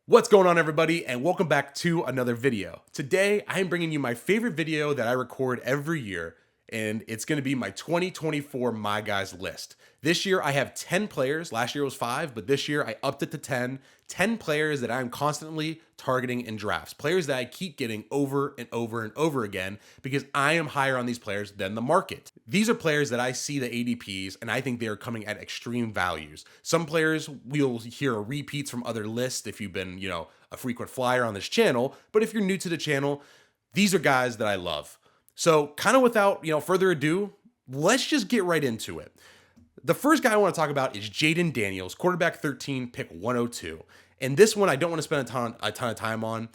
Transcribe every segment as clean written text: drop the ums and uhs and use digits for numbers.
What's going on, everybody, and welcome back to another video. Today, I am bringing you my favorite video that I record every year, and it's going to be my 2024 My Guys list. This year, I have 10 players. Last year was 5, but this year I upped it to 10. 10 players that I'm constantly targeting in drafts. Players that I keep getting over and over and over again because I am higher on these players than the market. These are players that I see the ADPs and I think they are coming at extreme values. Some players we'll hear repeats from other lists if you've been, a frequent flyer on this channel. But if you're new to the channel, these are guys that I love. So kind of without, further ado, let's just get right into it. The first guy I want to talk about is Jayden Daniels, quarterback 13, pick 102. And this one I don't want to spend a ton of time on.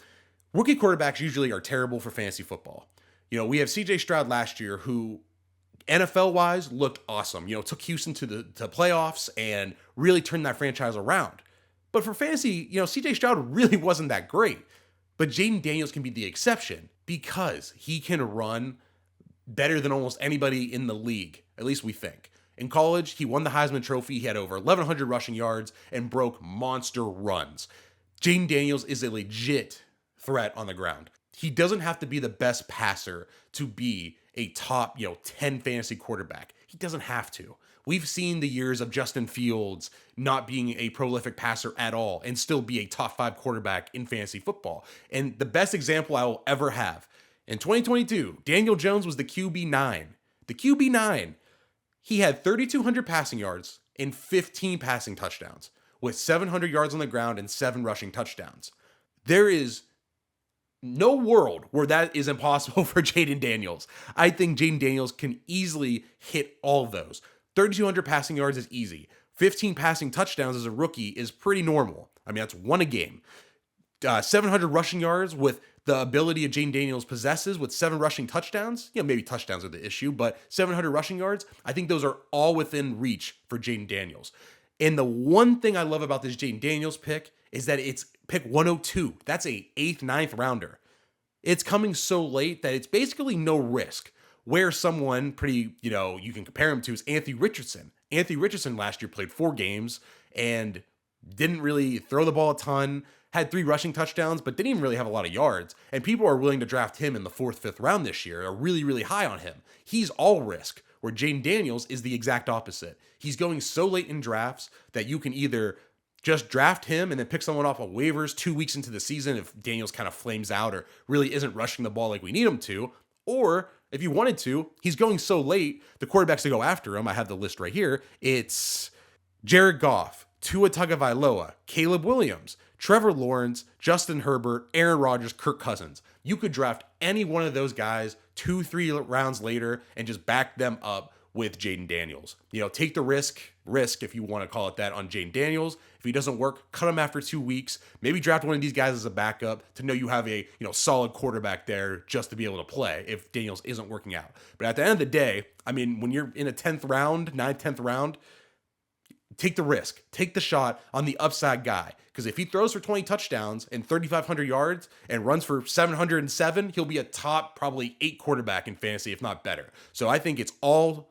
Rookie quarterbacks usually are terrible for fantasy football. We have CJ Stroud last year who NFL-wise looked awesome. Took Houston to the playoffs and really turned that franchise around. But for fantasy, CJ Stroud really wasn't that great. But Jayden Daniels can be the exception because he can run better than almost anybody in the league, at least we think. In college, he won the Heisman Trophy. He had over 1,100 rushing yards and broke monster runs. Jayden Daniels is a legit threat on the ground. He doesn't have to be the best passer to be a top, 10 fantasy quarterback. He doesn't have to. We've seen the years of Justin Fields not being a prolific passer at all and still be a top 5 quarterback in fantasy football. And the best example I will ever have, in 2022, Daniel Jones was the QB9. The QB9. He had 3,200 passing yards and 15 passing touchdowns with 700 yards on the ground and 7 rushing touchdowns. There is no world where that is impossible for Jayden Daniels. I think Jayden Daniels can easily hit all of those. 3,200 passing yards is easy. 15 passing touchdowns as a rookie is pretty normal. I mean, that's one a game. 700 rushing yards with the ability of Jayden Daniels possesses with 7 rushing touchdowns. Maybe touchdowns are the issue, but 700 rushing yards, I think those are all within reach for Jayden Daniels. And the one thing I love about this Jayden Daniels pick is that it's pick 102. That's a 8th, 9th rounder. It's coming so late that it's basically no risk. Where someone pretty, you can compare him to is Anthony Richardson. Anthony Richardson last year played 4 games and didn't really throw the ball a ton, had 3 rushing touchdowns, but didn't even really have a lot of yards. And people are willing to draft him in the 4th, 5th round this year, are really, really high on him. He's all risk, where Jayden Daniels is the exact opposite. He's going so late in drafts that you can either just draft him and then pick someone off of waivers 2 weeks into the season if Daniels kind of flames out or really isn't rushing the ball like we need him to. Or if you wanted to, he's going so late, the quarterbacks to go after him, I have the list right here. It's Jared Goff, Tua Tagovailoa, Caleb Williams, Trevor Lawrence, Justin Herbert, Aaron Rodgers, Kirk Cousins. You could draft any one of those guys 2-3 rounds later and just back them up with Jayden Daniels. Take the risk if you want to call it that, on Jayden Daniels. If he doesn't work, cut him after 2 weeks. Maybe draft one of these guys as a backup to know you have a solid quarterback there just to be able to play if Daniels isn't working out. But at the end of the day, I mean, when you're in a 10th round, 9th, 10th round, take the risk. Take the shot on the upside guy. Because if he throws for 20 touchdowns and 3,500 yards and runs for 707, he'll be a top probably 8 quarterback in fantasy, if not better. So I think it's all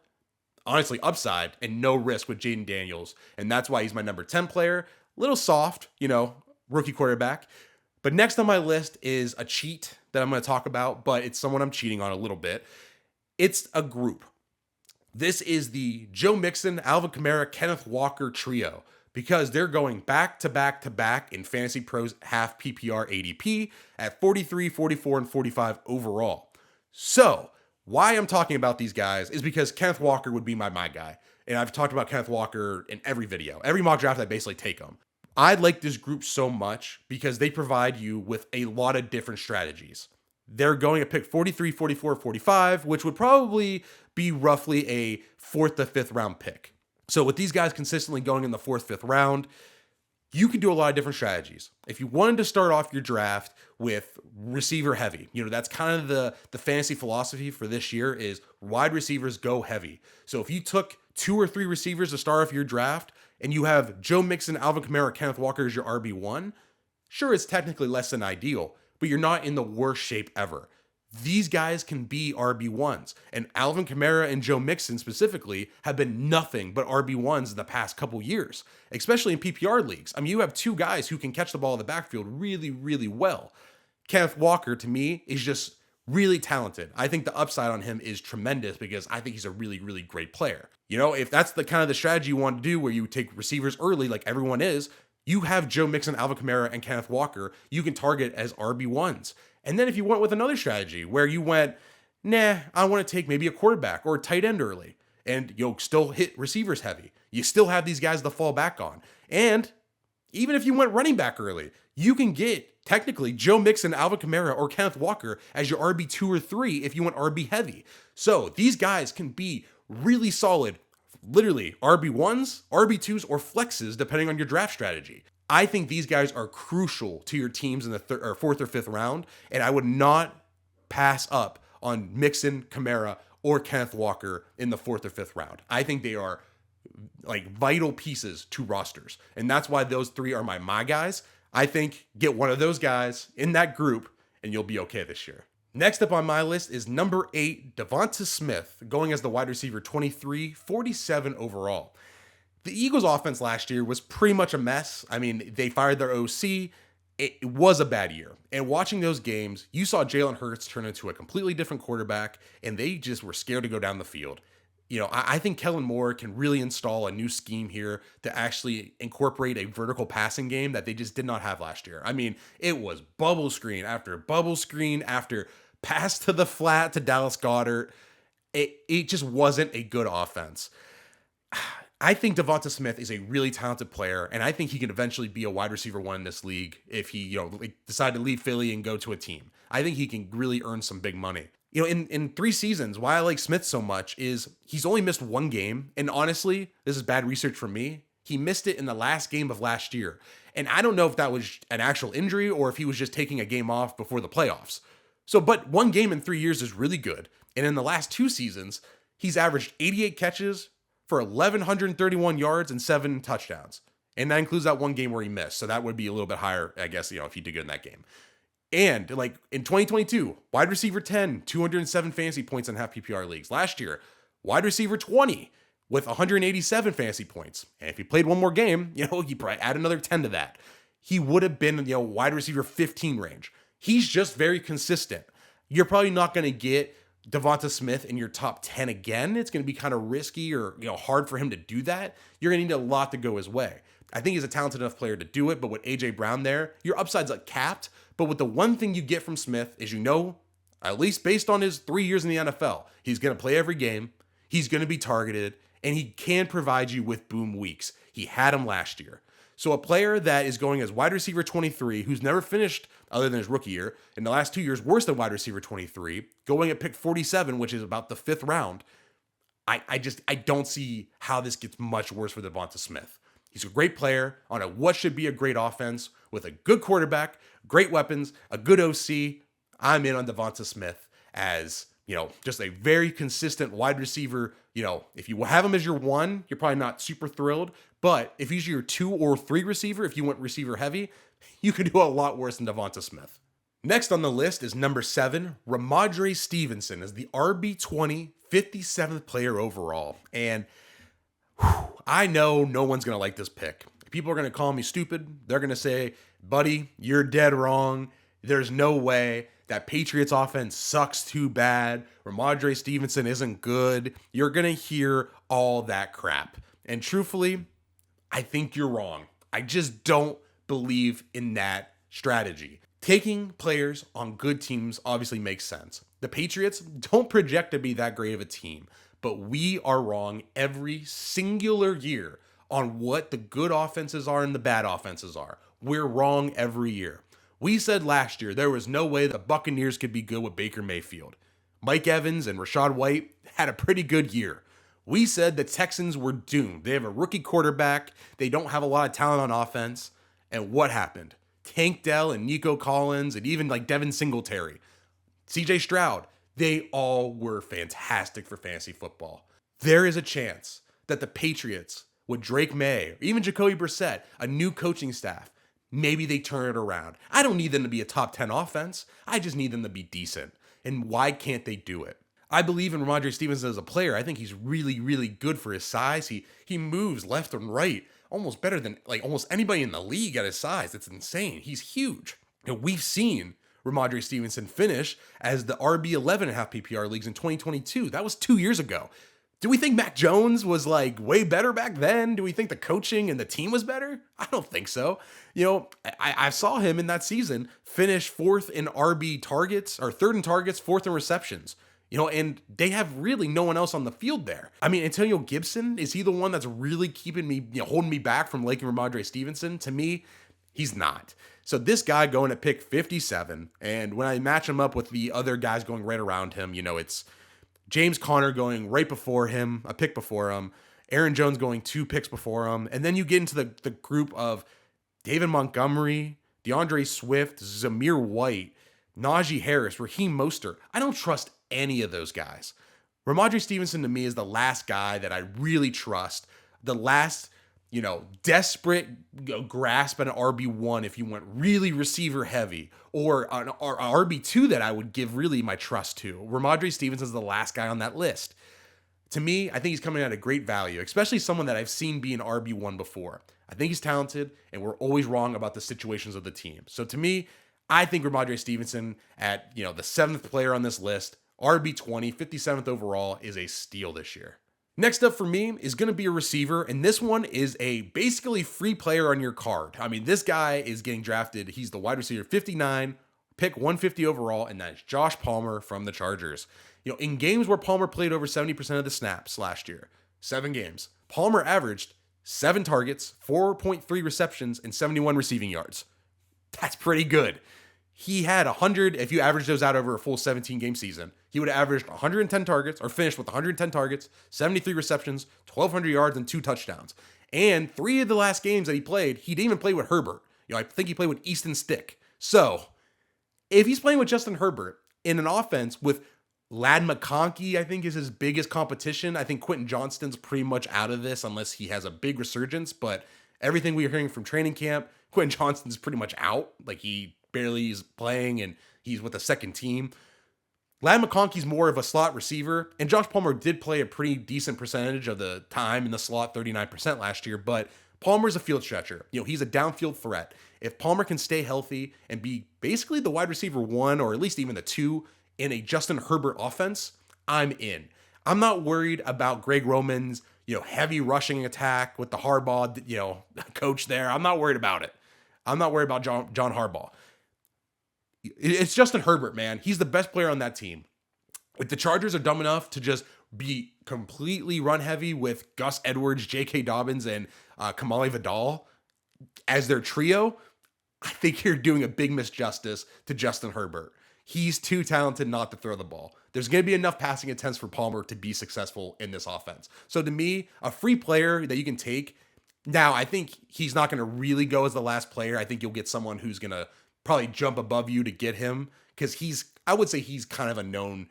honestly upside and no risk with Jayden Daniels. And that's why he's my number 10 player. Little soft, rookie quarterback. But next on my list is a cheat that I'm going to talk about, but it's someone I'm cheating on a little bit. It's a group. This is the Joe Mixon, Alvin Kamara, Kenneth Walker trio, because they're going back to back to back in Fantasy Pros half PPR ADP at 43, 44, and 45 overall. So why I'm talking about these guys is because Kenneth Walker would be my guy. And I've talked about Kenneth Walker in every video. Every mock draft, I basically take him. I like this group so much because they provide you with a lot of different strategies. They're going to pick 43, 44, 45, which would probably be roughly a 4th to 5th round pick. So with these guys consistently going in the 4th, 5th round, you can do a lot of different strategies. If you wanted to start off your draft with receiver heavy, that's kind of the fantasy philosophy for this year is wide receivers go heavy. So if you took 2 or 3 receivers to start off your draft and you have Joe Mixon, Alvin Kamara, Kenneth Walker as your RB1, sure, it's technically less than ideal, but you're not in the worst shape ever. these guys can be RB1s. And Alvin Kamara and Joe Mixon specifically have been nothing but RB1s in the past couple years, especially in PPR leagues. I mean, you have two guys who can catch the ball in the backfield really, really well. Kenneth Walker, to me, is just really talented. I think the upside on him is tremendous because I think he's a really, really great player. You know, if that's the kind of the strategy you want to do where you take receivers early like everyone is, you have Joe Mixon, Alvin Kamara, and Kenneth Walker you can target as RB1s. And then if you went with another strategy where you went, nah, I want to take maybe a quarterback or a tight end early, and you'll still hit receivers heavy. You still have these guys to fall back on. And even if you went running back early, you can get technically Joe Mixon, Alvin Kamara, or Kenneth Walker as your RB2 or 3 if you went RB heavy. So these guys can be really solid, literally RB1s, RB2s, or flexes depending on your draft strategy. I think these guys are crucial to your teams in the fourth or fifth round, and I would not pass up on Mixon, Kamara, or Kenneth Walker in the fourth or fifth round. I think they are like vital pieces to rosters, and that's why those three are my guys. I think get one of those guys in that group, and you'll be okay this year. Next up on my list is number 8, Devonta Smith, going as the wide receiver 23, 47 overall. The Eagles' offense last year was pretty much a mess. I mean, they fired their OC. It was a bad year. And watching those games, you saw Jalen Hurts turn into a completely different quarterback, and they just were scared to go down the field. You know, I think Kellen Moore can really install a new scheme here to actually incorporate a vertical passing game that they just did not have last year. I mean, it was bubble screen after pass to the flat to Dallas Goedert. It just wasn't a good offense. I think Devonta Smith is a really talented player, and I think he can eventually be a wide receiver 1 in this league if he, decide to leave Philly and go to a team. I think he can really earn some big money. You know, in 3 seasons, why I like Smith so much is he's only missed 1 game, and honestly, this is bad research for me. He missed it in the last game of last year, and I don't know if that was an actual injury or if he was just taking a game off before the playoffs. So, but 1 game in 3 years is really good, and in the last 2 seasons, he's averaged 88 catches for 1,131 yards and 7 touchdowns. And that includes that 1 game where he missed. So that would be a little bit higher, I guess, if he did good in that game. And like in 2022, wide receiver 10, 207 fantasy points in half PPR leagues. Last year, wide receiver 20 with 187 fantasy points. And if he played 1 more game, he probably add another 10 to that. He would have been, wide receiver 15 range. He's just very consistent. You're probably not going to get Devonta Smith in your top 10 again. It's going to be kind of risky or hard for him to do that. You're going to need a lot to go his way. I think he's a talented enough player to do it, but with AJ Brown there, your upside's like capped. But with the one thing you get from Smith is at least based on his 3 years in the NFL, he's going to play every game, he's going to be targeted, and he can provide you with boom weeks. He had him last year. So a player that is going as wide receiver 23, who's never finished, other than his rookie year, in the last 2 years, worse than wide receiver 23, going at pick 47, which is about the 5th round, I don't see how this gets much worse for Devonta Smith. He's a great player on what should be a great offense with a good quarterback, great weapons, a good OC. I'm in on Devonta Smith as, just a very consistent wide receiver. If you have him as your 1, you're probably not super thrilled. But if he's your 2 or 3 receiver, if you went receiver heavy, you could do a lot worse than Devonta Smith. Next on the list is number 7, Ramondre Stevenson as the RB20, 57th player overall. And I know no one's going to like this pick. People are going to call me stupid. They're going to say, buddy, you're dead wrong. There's no way. That Patriots offense sucks too bad. Ramondre Stevenson isn't good. You're going to hear all that crap. And truthfully, I think you're wrong. I just don't believe in that strategy. Taking players on good teams obviously makes sense. The Patriots don't project to be that great of a team, but we are wrong every singular year on what the good offenses are and the bad offenses are. We're wrong every year. We said last year there was no way the Buccaneers could be good with Baker Mayfield. Mike Evans and Rachaad White had a pretty good year. We said the Texans were doomed. They have a rookie quarterback. They don't have a lot of talent on offense. And what happened? Tank Dell and Nico Collins and even like Devin Singletary, CJ Stroud, they all were fantastic for fantasy football. There is a chance that the Patriots, with Drake May, or even Jacoby Brissett, a new coaching staff, maybe they turn it around. I don't need them to be a top 10 offense. I just need them to be decent. and why can't they do it? I believe in Ramondre Stevenson as a player. I think he's really, really good for his size. He moves left and right almost better than like almost anybody in the league at his size. It's insane. He's huge. And we've seen Ramondre Stevenson finish as the RB 11.5 PPR leagues in 2022. That was 2 years ago. Do we think Mac Jones was like way better back then? Do we think the coaching and the team was better? I don't think so. You know, I saw him in that season finish fourth in RB targets or third in targets, fourth in receptions. You know, and they have really no one else on the field there. I mean, Antonio Gibson, is he the one that's really keeping me, holding me back from liking Ramondre Stevenson? To me, he's not. So this guy going at pick 57, and when I match him up with the other guys going right around him, it's James Conner going right before him, a pick before him, Aaron Jones going 2 picks before him, and then you get into the group of David Montgomery, DeAndre Swift, Zamir White, Najee Harris, Raheem Mostert. I don't trust any of those guys. Ramondre Stevenson to me is the last guy that I really trust, the last, desperate grasp at an RB1 if you went really receiver heavy, or an RB2 that I would give really my trust to. Ramondre Stevenson is the last guy on that list. To me, I think he's coming at a great value, especially someone that I've seen be an RB1 before. I think he's talented, and we're always wrong about the situations of the team. So to me, I think Ramondre Stevenson at, the 7th player on this list, RB20, 57th overall, is a steal this year. Next up for me is going to be a receiver, and this one is a basically free player on your card. I mean, this guy is getting drafted. He's the wide receiver 59, pick 150 overall, and that's Josh Palmer from the Chargers. In games where Palmer played over 70% of the snaps last year, 7 games, Palmer averaged 7 targets, 4.3 receptions, and 71 receiving yards. That's pretty good. He had 100, if you average those out over a full 17-game season, he would have averaged 110 targets, or finished with 110 targets, 73 receptions, 1,200 yards, and 2 touchdowns. And 3 of the last games that he played, he didn't even play with Herbert. I think he played with Easton Stick. So, if he's playing with Justin Herbert in an offense with Ladd McConkey, I think, is his biggest competition. I think Quentin Johnston's pretty much out of this unless he has a big resurgence, but everything we are hearing from training camp, Quentin Johnston's pretty much out. Like, he barely is playing, and he's with a second team. Ladd McConkey's more of a slot receiver, and Josh Palmer did play a pretty decent percentage of the time in the slot, 39% last year, but Palmer's a field stretcher. He's a downfield threat. If Palmer can stay healthy and be basically the wide receiver 1, or at least even the 2, in a Justin Herbert offense, I'm in. I'm not worried about Greg Roman's, heavy rushing attack with the Harbaugh, coach there. I'm not worried about it. I'm not worried about John Harbaugh. It's Justin Herbert, man. He's the best player on that team. If the Chargers are dumb enough to just be completely run heavy with Gus Edwards, J.K. Dobbins, and Kamali Vidal as their trio, I think you're doing a big misjustice to Justin Herbert. He's too talented not to throw the ball. There's going to be enough passing attempts for Palmer to be successful in this offense. So to me, a free player that you can take. Now, I think he's not going to really go as the last player. I think you'll get someone who's going to probably jump above you to get him, because I would say he's kind of a known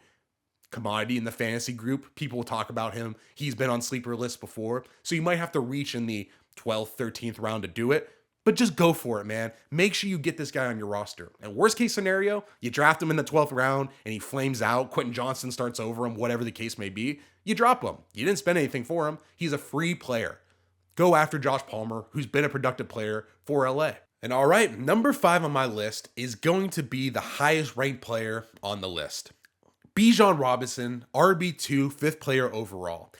commodity in the fantasy group. People will talk about him. He's been on sleeper lists before. So you might have to reach in the 12th, 13th round to do it. But just go for it, man. Make sure you get this guy on your roster. And worst case scenario, you draft him in the 12th round and he flames out. Quentin Johnston starts over him, whatever the case may be. You drop him. You didn't spend anything for him. He's a free player. Go after Josh Palmer, who's been a productive player for LA. And all right, number 5 on my list is going to be the highest ranked player on the list. Bijan Robinson, RB2, 5th player overall.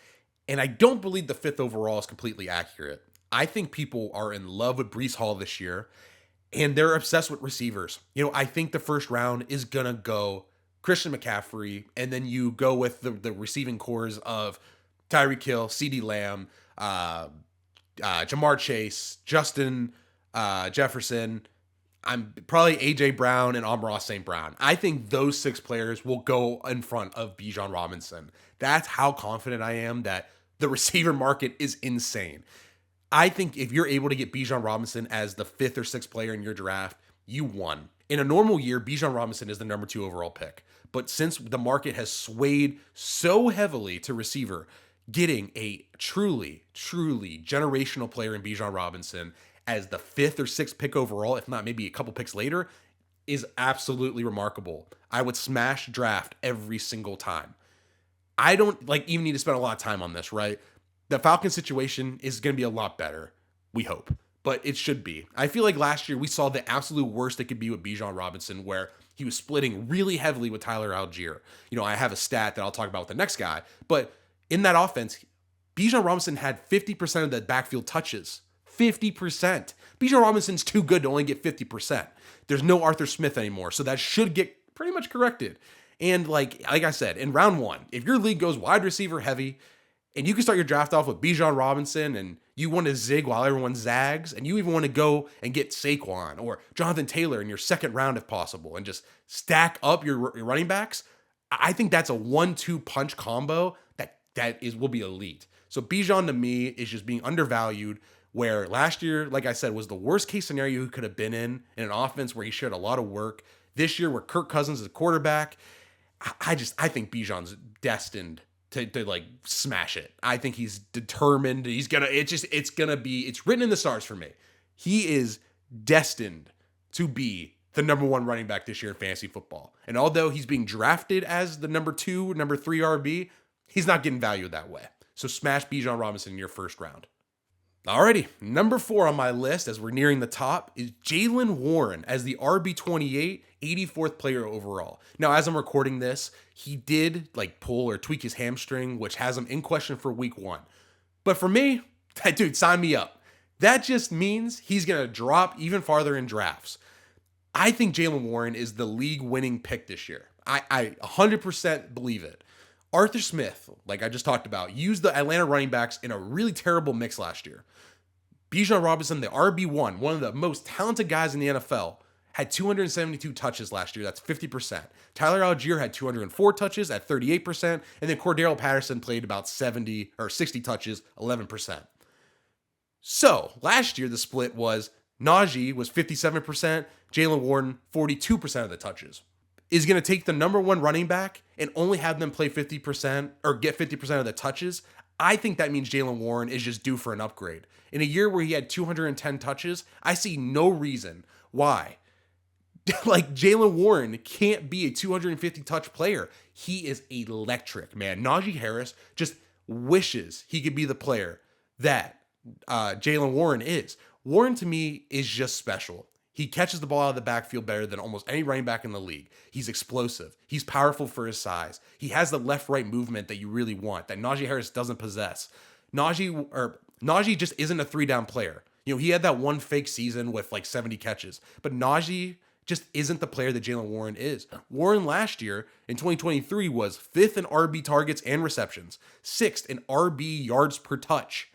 And I don't believe the 5th overall is completely accurate. I think people are in love with Breece Hall this year, and they're obsessed with receivers. I think the first round is going to go Christian McCaffrey, and then you go with the receiving cores of Tyreek Hill, CeeDee Lamb, Jamar Chase, Justin Jefferson. I'm probably AJ Brown and Amon-Ra St. Brown. I think those 6 players will go in front of Bijan Robinson. That's how confident I am that the receiver market is insane. I think if you're able to get Bijan Robinson as the 5th or 6th player in your draft, you won. In a normal year, Bijan Robinson is the number 2 overall pick. But since the market has swayed so heavily to receiver, getting a truly, truly generational player in Bijan Robinson as the 5th or 6th pick overall, if not maybe a couple picks later, is absolutely remarkable. I would smash draft every single time. I don't like even need to spend a lot of time on this, right? The Falcons situation is going to be a lot better, we hope, but it should be. I feel like last year we saw the absolute worst it could be with Bijan Robinson, where he was splitting really heavily with Tyler Algier. I have a stat that I'll talk about with the next guy, but in that offense, Bijan Robinson had 50% of the backfield touches. 50%. Bijan Robinson's too good to only get 50%. There's no Arthur Smith anymore, so that should get pretty much corrected. And like I said, in round one, if your league goes wide receiver heavy, and you can start your draft off with Bijan Robinson, and you want to zig while everyone zags, and you even want to go and get Saquon or Jonathan Taylor in your second round if possible, and just stack up your running backs, I think that's a 1-2 punch combo that will be elite. So Bijan to me is just being undervalued, where last year, like I said, was the worst case scenario he could have been in an offense where he shared a lot of work. This year, where Kirk Cousins is a quarterback, I think Bijan's destined to like smash it. I think he's determined. It's written in the stars for me. He is destined to be the number one running back this year in fantasy football. And although he's being drafted as the number 2, number 3 RB, he's not getting valued that way. So smash Bijan Robinson in your first round. Alrighty, number 4 on my list as we're nearing the top is Jaylen Warren as the RB28, 84th player overall. Now, as I'm recording this, he did like pull or tweak his hamstring, which has him in question for week 1. But for me, dude, sign me up. That just means he's going to drop even farther in drafts. I think Jaylen Warren is the league-winning pick this year. I 100% believe it. Arthur Smith, like I just talked about, used the Atlanta running backs in a really terrible mix last year. Bijan Robinson, the RB1, one of the most talented guys in the NFL, had 272 touches last year. That's 50%. Tyler Algier had 204 touches at 38%. And then Cordero Patterson played about 70 or 60 touches, 11%. So last year, the split was Najee was 57%, Jaylen Warren, 42% of the touches. Is going to take the number 1 running back and only have them play 50% or get 50% of the touches. I think that means Jaylen Warren is just due for an upgrade. In a year where he had 210 touches, I see no reason why. Like Jaylen Warren can't be a 250 touch player. He is electric, man. Najee Harris just wishes he could be the player that Jaylen Warren is. Warren to me is just special. He catches the ball out of the backfield better than almost any running back in the league. He's explosive. He's powerful for his size. He has the left-right movement that you really want, that Najee Harris doesn't possess. Najee just isn't a 3-down player. He had that one fake season with like 70 catches, but Najee just isn't the player that Jaylen Warren is. Warren last year in 2023 was 5th in RB targets and receptions, 6th in RB yards per touch,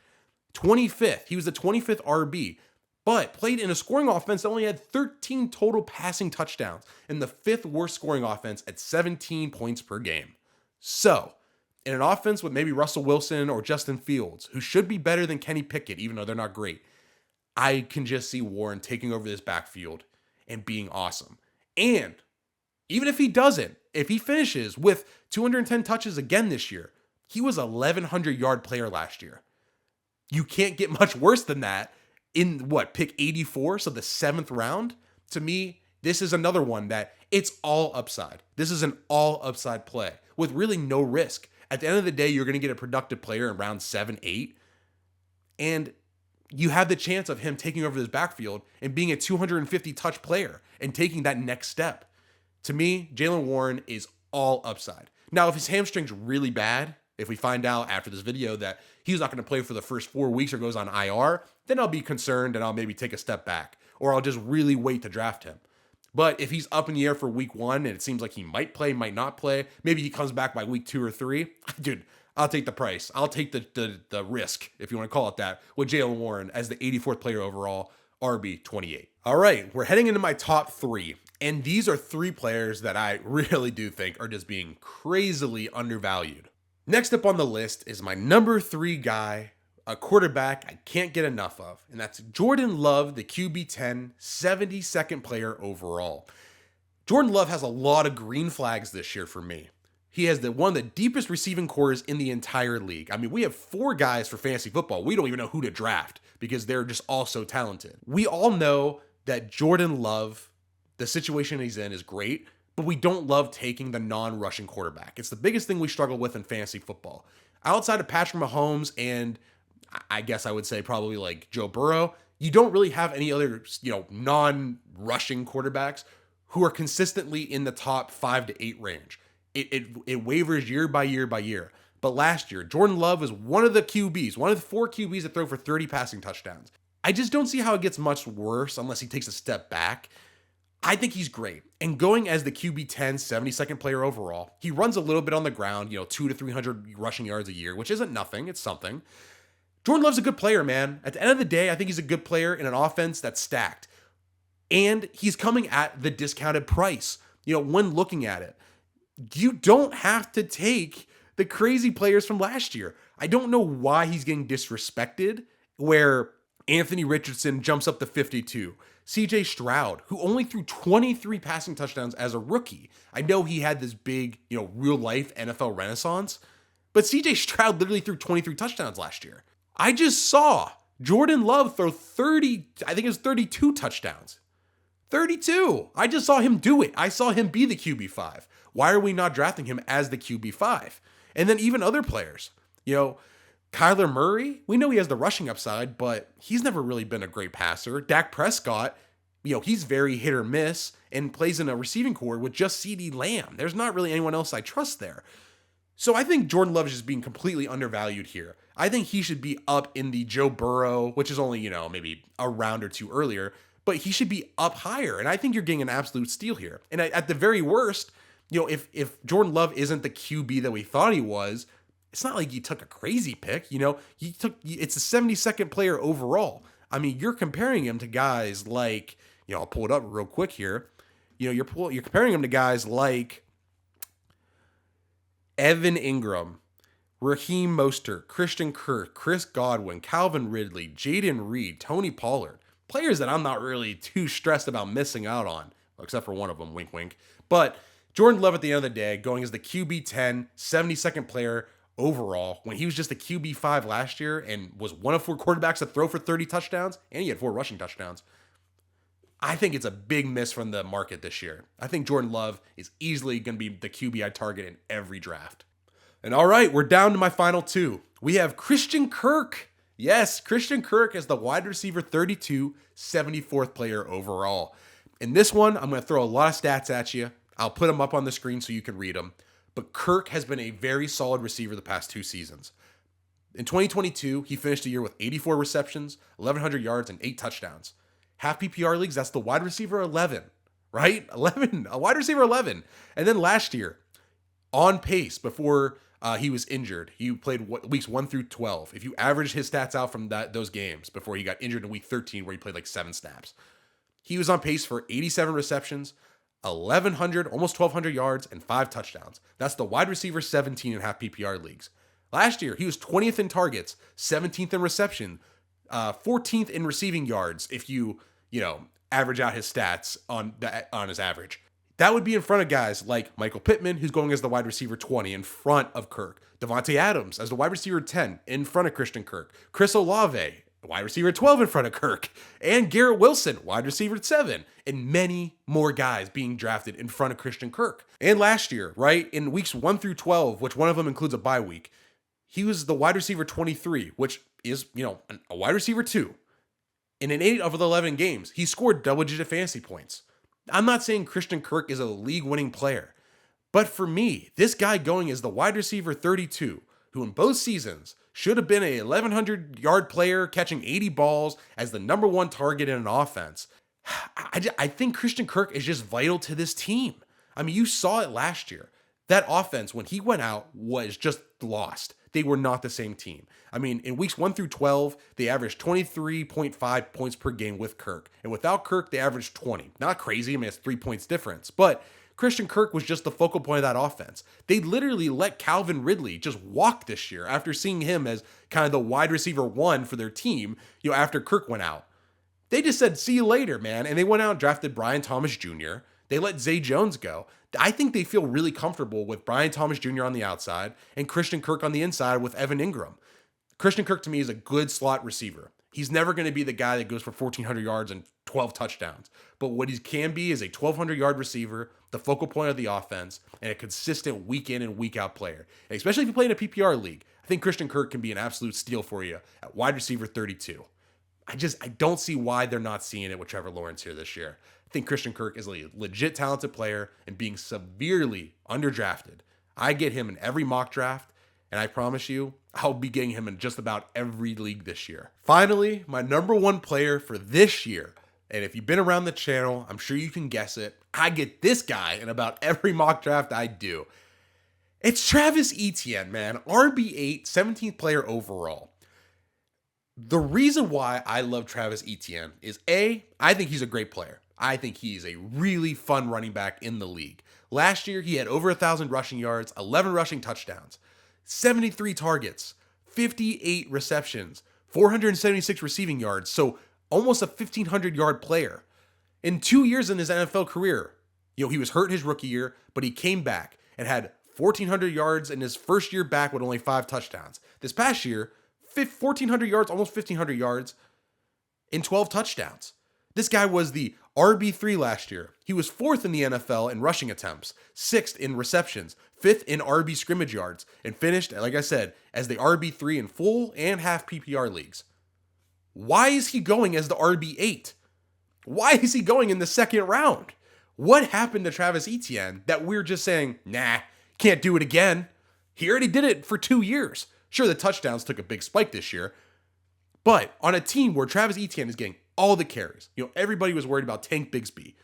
25th. He was the 25th RB. But played in a scoring offense that only had 13 total passing touchdowns and the 5th worst scoring offense at 17 points per game. So, in an offense with maybe Russell Wilson or Justin Fields, who should be better than Kenny Pickett, even though they're not great, I can just see Warren taking over this backfield and being awesome. And even if he doesn't, if he finishes with 210 touches again this year, he was a 1,100-yard player last year. You can't get much worse than that. In pick 84, so the 7th round? To me, this is another one that it's all upside. This is an all upside play with really no risk. At the end of the day, you're going to get a productive player in round 7, 8, and you have the chance of him taking over this backfield and being a 250 touch player and taking that next step. To me, Jaylen Warren is all upside. Now, if his hamstring's really bad, if we find out after this video that he's not going to play for the first 4 weeks or goes on IR, then I'll be concerned and I'll maybe take a step back, or I'll just really wait to draft him. But if he's up in the air for week 1 and it seems like he might play, might not play, maybe he comes back by week 2 or 3, dude, I'll take the price. I'll take the risk, if you want to call it that, with Jaylen Warren as the 84th player overall, RB28. All right, we're heading into my top 3. And these are 3 players that I really do think are just being crazily undervalued. Next up on the list is my number 3 guy, a quarterback I can't get enough of, and that's Jordan Love, the QB10, 72nd player overall. Jordan Love has a lot of green flags this year for me. He has one of the deepest receiving cores in the entire league. I mean, we have 4 guys for fantasy football. We don't even know who to draft because they're just all so talented. We all know that Jordan Love The situation he's in is great, but we don't love taking the non-rushing quarterback. It's the biggest thing we struggle with in fantasy football. Outside of Patrick Mahomes and I guess I would say probably like Joe Burrow, you don't really have any other, non-rushing quarterbacks who are consistently in the top 5 to 8 range. It wavers year by year by year. But last year, Jordan Love was one of the QBs, one of the 4 QBs that throw for 30 passing touchdowns. I just don't see how it gets much worse unless he takes a step back. I think he's great. And going as the QB 10, 72nd player overall, he runs a little bit on the ground, 2 to 300 rushing yards a year, which isn't nothing. It's something. Jordan Love's a good player, man. At the end of the day, I think he's a good player in an offense that's stacked. And he's coming at the discounted price. When looking at it, you don't have to take the crazy players from last year. I don't know why he's getting disrespected, where Anthony Richardson jumps up to 52. CJ Stroud, who only threw 23 passing touchdowns as a rookie. I know he had this big, real life NFL renaissance, but CJ Stroud literally threw 23 touchdowns last year. I just saw Jordan Love throw 32 touchdowns. 32. I just saw him do it. I saw him be the QB5. Why are we not drafting him as the QB5? And then even other players, Kyler Murray, we know he has the rushing upside, but he's never really been a great passer. Dak Prescott, he's very hit or miss and plays in a receiving core with just CeeDee Lamb. There's not really anyone else I trust there. So I think Jordan Love is just being completely undervalued here. I think he should be up in the Joe Burrow, which is only, maybe a round or two earlier, but he should be up higher. And I think you're getting an absolute steal here. And at the very worst, if Jordan Love isn't the QB that we thought he was, it's not like you took a crazy pick, it's a 72nd player overall. I mean, you're comparing him to guys like, I'll pull it up real quick here. You're comparing him to guys like Evan Ingram, Raheem Mostert, Christian Kirk, Chris Godwin, Calvin Ridley, Jaden Reed, Tony Pollard. Players that I'm not really too stressed about missing out on, except for one of them, wink, wink. But Jordan Love at the end of the day, going as the QB 10, 72nd player overall, when he was just the QB 5 last year and was one of 4 quarterbacks to throw for 30 touchdowns, and he had 4 rushing touchdowns. I think it's a big miss from the market this year. I think Jordan Love is easily going to be the QB I target in every draft. And all right, we're down to my final 2. We have Christian Kirk. Yes, Christian Kirk as the wide receiver 32, 74th player overall. In this one, I'm going to throw a lot of stats at you. I'll put them up on the screen so you can read them. But Kirk has been a very solid receiver the past 2 seasons. In 2022, he finished the year with 84 receptions, 1,100 yards, and 8 touchdowns. Half PPR leagues, that's the wide receiver 11, right? 11, a wide receiver 11. And then last year, on pace before he was injured, he played weeks 1 through 12. If you average his stats out from those games before he got injured in week 13, where he played like 7 snaps, he was on pace for 87 receptions, 1,100, almost 1,200 yards, and 5 touchdowns. That's the wide receiver 17 in half PPR leagues. Last year, he was 20th in targets, 17th in reception, 14th in receiving yards if you average out his stats on his average. That would be in front of guys like Michael Pittman, who's going as the wide receiver 20 in front of Kirk. Devontae Adams as the wide receiver 10 in front of Christian Kirk. Chris Olave, wide receiver 12 in front of Kirk. And Garrett Wilson, wide receiver 7. And many more guys being drafted in front of Christian Kirk. And last year, right, in weeks 1 through 12, which one of them includes a bye week, he was the wide receiver 23, which is, a wide receiver 2. And in 8 of the 11 games, he scored double-digit fantasy points. I'm not saying Christian Kirk is a league-winning player, but for me, this guy going as the wide receiver 32, who in both seasons should have been a 1,100-yard player catching 80 balls as the number 1 target in an offense, I think Christian Kirk is just vital to this team. I mean, you saw it last year. That offense, when he went out, was just lost. They were not the same team. I mean, in weeks 1 through 12, they averaged 23.5 points per game with Kirk. And without Kirk, they averaged 20. Not crazy. I mean, it's 3 points difference. But Christian Kirk was just the focal point of that offense. They literally let Calvin Ridley just walk this year after seeing him as kind of the wide receiver 1 for their team, after Kirk went out. They just said, see you later, man. And they went out and drafted Brian Thomas Jr. They let Zay Jones go. I think they feel really comfortable with Brian Thomas Jr. on the outside and Christian Kirk on the inside with Evan Ingram. Christian Kirk, to me, is a good slot receiver. He's never going to be the guy that goes for 1,400 yards and 12 touchdowns. But what he can be is a 1,200-yard receiver, the focal point of the offense, and a consistent week in and week out player. And especially if you play in a PPR league, I think Christian Kirk can be an absolute steal for you at wide receiver 32. I don't see why they're not seeing it with Trevor Lawrence here this year. I think Christian Kirk is a legit talented player and being severely underdrafted. I get him in every mock draft, and I promise you, I'll be getting him in just about every league this year. Finally, my number one player for this year, and if you've been around the channel, I'm sure you can guess it. I get this guy in about every mock draft I do. It's Travis Etienne, man. RB8, 17th player overall. The reason why I love Travis Etienne is A, I think he's a great player. I think he's a really fun running back in the league. Last year, he had over 1,000 rushing yards, 11 rushing touchdowns, 73 targets, 58 receptions, 476 receiving yards. So almost a 1,500-yard player. In 2 years in his NFL career, he was hurt his rookie year, but he came back and had 1,400 yards in his first year back with only 5 touchdowns. This past year, 1,400 yards, almost 1,500 yards in 12 touchdowns. This guy was the RB3 last year. He was 4th in the NFL in rushing attempts, 6th in receptions, 5th in RB scrimmage yards, and finished, like I said, as the RB3 in full and half PPR leagues. Why is he going as the RB8? Why is he going in the second round? What happened to Travis Etienne that we're just saying, nah, can't do it again? He already did it for 2 years. Sure, the touchdowns took a big spike this year, but on a team where Travis Etienne is getting all the carries, everybody was worried about Tank Bigsby.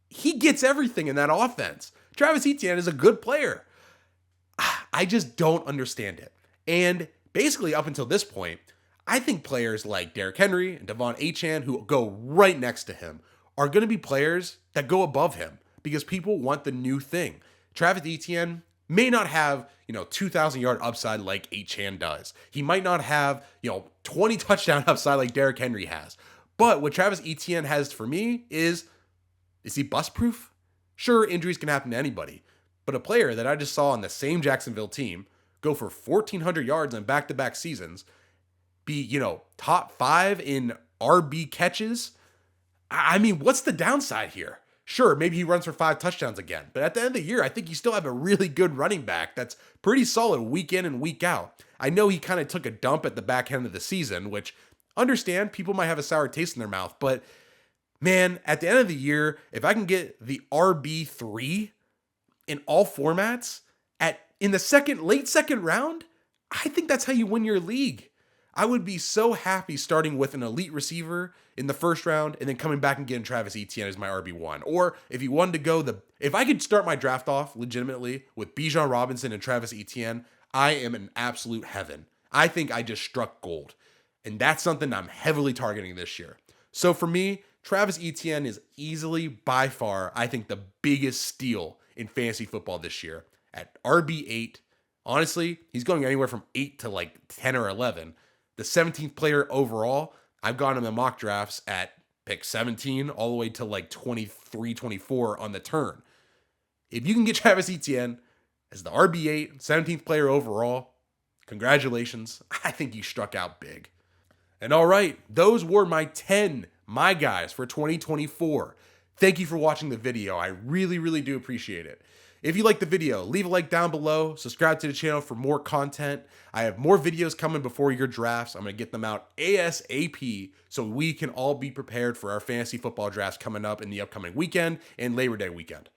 He gets everything in that offense. Travis Etienne is a good player. I just don't understand it. And basically up until this point, I think players like Derrick Henry and Devon Achane, who go right next to him, are going to be players that go above him because people want the new thing. Travis Etienne may not have, 2,000-yard upside like Achane does. He might not have, 20 touchdown upside like Derrick Henry has. But what Travis Etienne has for me is he bust proof? Sure, injuries can happen to anybody. But a player that I just saw on the same Jacksonville team go for 1,400 yards in back-to-back seasons, be, top 5 in RB catches. I mean, what's the downside here? Sure, maybe he runs for 5 touchdowns again. But at the end of the year, I think you still have a really good running back that's pretty solid week in and week out. I know he kind of took a dump at the back end of the season, which, understand, people might have a sour taste in their mouth. But, man, at the end of the year, if I can get the RB3 in all formats in the late second round, I think that's how you win your league. I would be so happy starting with an elite receiver in the first round and then coming back and getting Travis Etienne as my RB1. Or if you wanted to go if I could start my draft off legitimately with Bijan Robinson and Travis Etienne, I am in absolute heaven. I think I just struck gold. And that's something I'm heavily targeting this year. So for me, Travis Etienne is easily, by far, I think the biggest steal in fantasy football this year at RB8. Honestly, he's going anywhere from 8 to like 10 or 11. The 17th player overall, I've got him in mock drafts at pick 17 all the way to like 23, 24 on the turn. If you can get Travis Etienne as the RB8, 17th player overall, congratulations. I think you struck out big. And all right, those were my 10 my guys for 2024. Thank you for watching the video. I really, really do appreciate it. If you liked the video, leave a like down below, subscribe to the channel for more content. I have more videos coming before your drafts. I'm going to get them out ASAP so we can all be prepared for our fantasy football drafts coming up in the upcoming weekend and Labor Day weekend.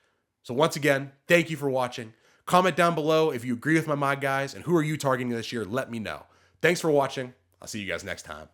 So once again, thank you for watching. Comment down below if you agree with my guys and who are you targeting this year. Let me know. Thanks for watching. I'll see you guys next time.